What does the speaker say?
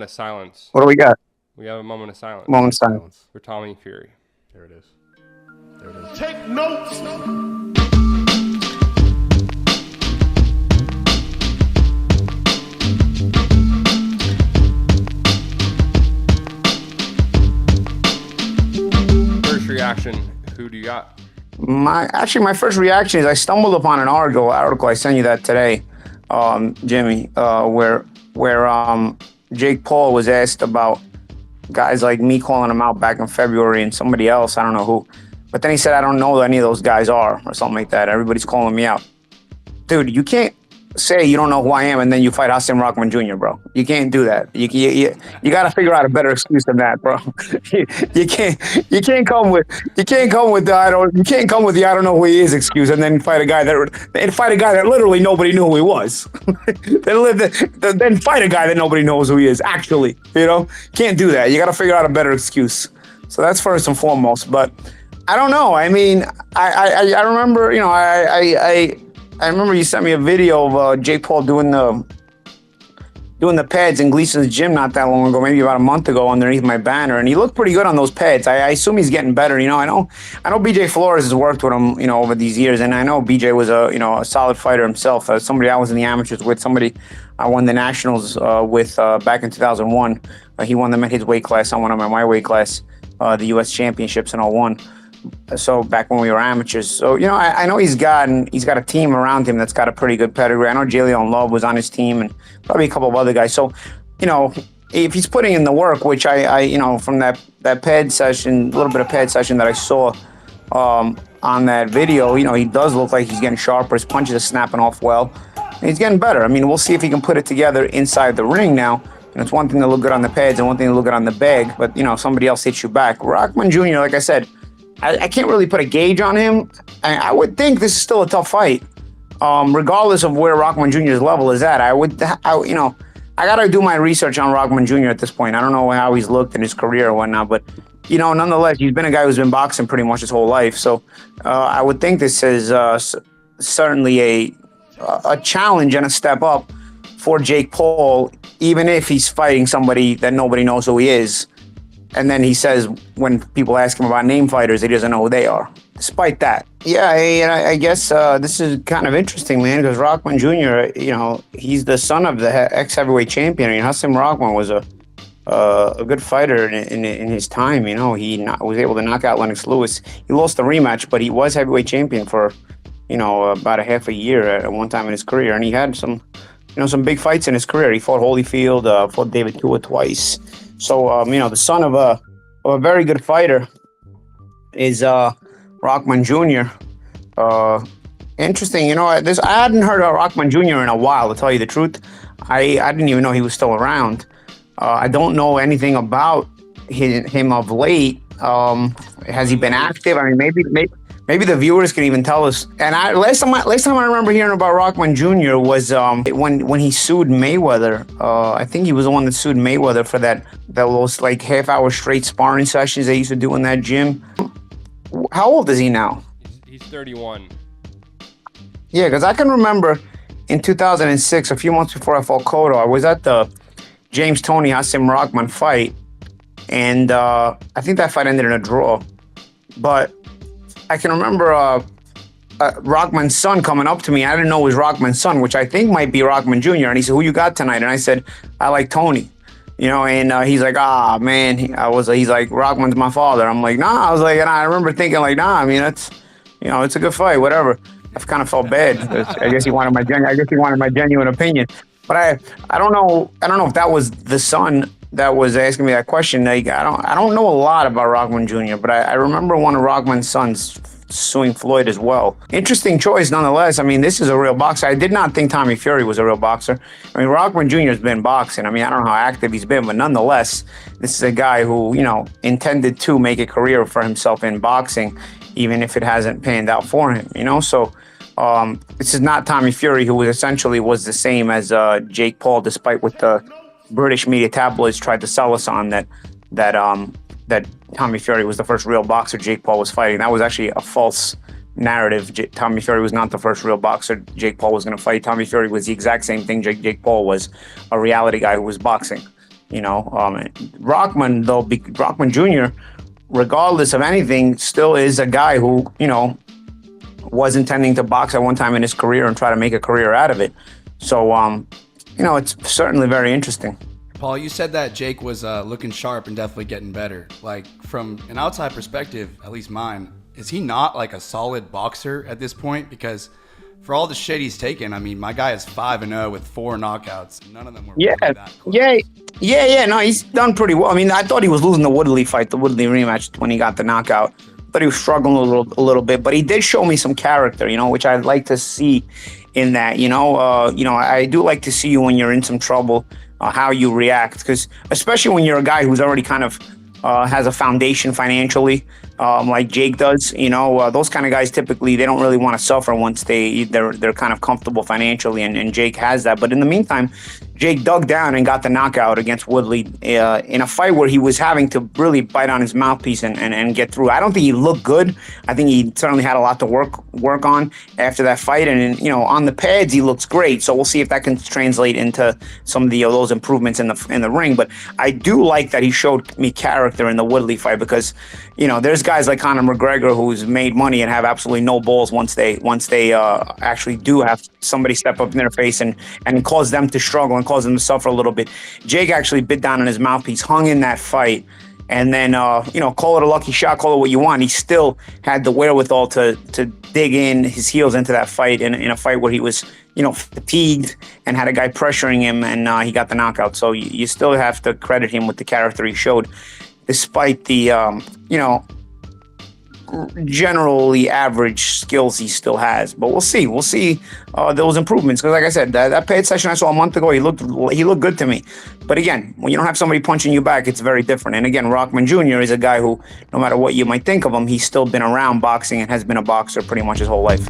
of silence. What do we got? We have a moment of silence. Moment of silence. For Tommy Fury. There it is. There it is. Take notes. First reaction, who do you got? My first reaction is I stumbled upon an article I sent you that today, Jimmy, where Jake Paul was asked about guys like me calling him out back in February and somebody else, I don't know who, but then he said, I don't know who any of those guys are or something like that. Everybody's calling me out. Dude, you can't say you don't know who I am and then you fight Hasim Raham Jr., bro. You can't do that. You got to figure out a better excuse than that, bro. you can't come with the I don't know who he is excuse and then fight a guy that literally nobody knew who he was. then fight a guy that nobody knows who he is. Actually, can't do that. You got to figure out a better excuse. So that's first and foremost. But I don't know. I mean, I remember, I remember you sent me a video of Jake Paul doing the pads in Gleason's gym not that long ago, maybe about a month ago, underneath my banner, and he looked pretty good on those pads. I assume he's getting better. I know BJ Flores has worked with him, over these years, and I know BJ was a solid fighter himself. Somebody I was in the amateurs with, somebody I won the nationals with back in 2001. He won them at his weight class. I won them at my weight class, the U.S. championships in '01. So back when we were amateurs. So, I know he's got a team around him that's got a pretty good pedigree. I know Jalen Love was on his team and probably a couple of other guys. So, if he's putting in the work, which I from that pad session, a little bit of pad session that I saw on that video, he does look like he's getting sharper. His punches are snapping off well. And he's getting better. I mean, we'll see if he can put it together inside the ring now. It's one thing to look good on the pads and one thing to look good on the bag, but, somebody else hits you back. Rahman Jr., like I said, I can't really put a gauge on him. I would think this is still a tough fight, regardless of where Rahman Jr.'s level is at. I got to do my research on Rahman Jr. at this point. I don't know how he's looked in his career or whatnot, but, nonetheless, he's been a guy who's been boxing pretty much his whole life. So I would think this is certainly a challenge and a step up for Jake Paul, even if he's fighting somebody that nobody knows who he is. And then he says, when people ask him about name fighters, he doesn't know who they are. Despite that, I guess this is kind of interesting, man, because Rahman Jr., he's the son of the ex-heavyweight champion. Hasim Raham was a good fighter in his time. He was able to knock out Lennox Lewis. He lost the rematch, but he was heavyweight champion for, about a half a year at one time in his career. And he had some big fights in his career. He fought Holyfield, fought David Tua twice. So, the son of a very good fighter is Rahman Jr. Interesting, I hadn't heard of Rahman Jr. in a while, to tell you the truth. I didn't even know he was still around. I don't know anything about him of late. Has he been active? I mean, maybe the viewers can even tell us. And last time I remember hearing about Rahman Jr. was when he sued Mayweather. I think he was the one that sued Mayweather for those like half-hour straight sparring sessions they used to do in that gym. How old is he now? He's 31. Yeah, because I can remember in 2006, a few months before I fought Cotto, I was at the James Toney Hasim Rahman fight, and I think that fight ended in a draw. But I can remember Rahman's son coming up to me. I didn't know it was Rahman's son, which I think might be Rahman Jr. And he said, "Who you got tonight?" And I said, "I like Tony." And he's like, "Ah, man." He's like, "Rahman's my father." I'm like, "Nah." I was like, and I remember thinking like, "Nah, I mean, that's, it's a good fight, whatever." I kind of felt bad. I guess he wanted my genuine opinion. But I don't know if that was the son that was asking me that question. Like, I don't know a lot about Rahman Jr., but I remember one of Rahman's sons suing Floyd as well. Interesting choice nonetheless. I mean, this is a real boxer. I did not think Tommy Fury was a real boxer. I mean, Rahman Jr. has been boxing. I mean, I don't know how active he's been, but nonetheless, this is a guy who, intended to make a career for himself in boxing, even if it hasn't panned out for him, So this is not Tommy Fury, who essentially was the same as Jake Paul, despite what the British media tabloids tried to sell us on, that Tommy Fury was the first real boxer Jake Paul was fighting. That was actually a false narrative. Tommy Fury was not the first real boxer Jake Paul was going to fight. Tommy Fury was the exact same thing Jake Paul was, a reality guy who was boxing. Rahman, though, Rahman Jr., regardless of anything, still is a guy who, was intending to box at one time in his career and try to make a career out of it. So, it's certainly very interesting. Paul, you said that Jake was looking sharp and definitely getting better. Like, from an outside perspective, at least mine, is he not like a solid boxer at this point? Because for all the shit he's taken, I mean, my guy is 5-0 with 4 knockouts. None of them were really that close. Yeah. No, he's done pretty well. I mean, I thought he was losing the Woodley fight, the Woodley rematch when he got the knockout. But he was struggling a little bit. But he did show me some character, which I'd like to see in that. I do like to see you when you're in some trouble, how you react, because especially when you're a guy who's already kind of has a foundation financially, like Jake does. Those kind of guys typically, they don't really want to suffer once they're kind of comfortable financially, and Jake has that. But in the meantime, Jake dug down and got the knockout against Woodley in a fight where he was having to really bite on his mouthpiece and get through. I don't think he looked good. I think he certainly had a lot to work on after that fight. And on the pads, he looks great. So we'll see if that can translate into some of those improvements in the ring. But I do like that he showed me character in the Woodley fight, because there's guys like Conor McGregor who's made money and have absolutely no balls once they actually do have somebody step up in their face and cause them to struggle and cause them to suffer a little bit. Jake actually bit down on his mouthpiece, hung in that fight, and then call it a lucky shot, call it what you want. He still had the wherewithal to dig in his heels into that fight in a fight where he was fatigued and had a guy pressuring him, and he got the knockout. So you still have to credit him with the character he showed, despite the generally average skills he still has. But we'll see those improvements, because like I said, that paid session I saw a month ago, he looked good to me. But again, when you don't have somebody punching you back, it's very different. And again, Rahman Jr. is a guy who, no matter what you might think of him, he's still been around boxing and has been a boxer pretty much his whole life.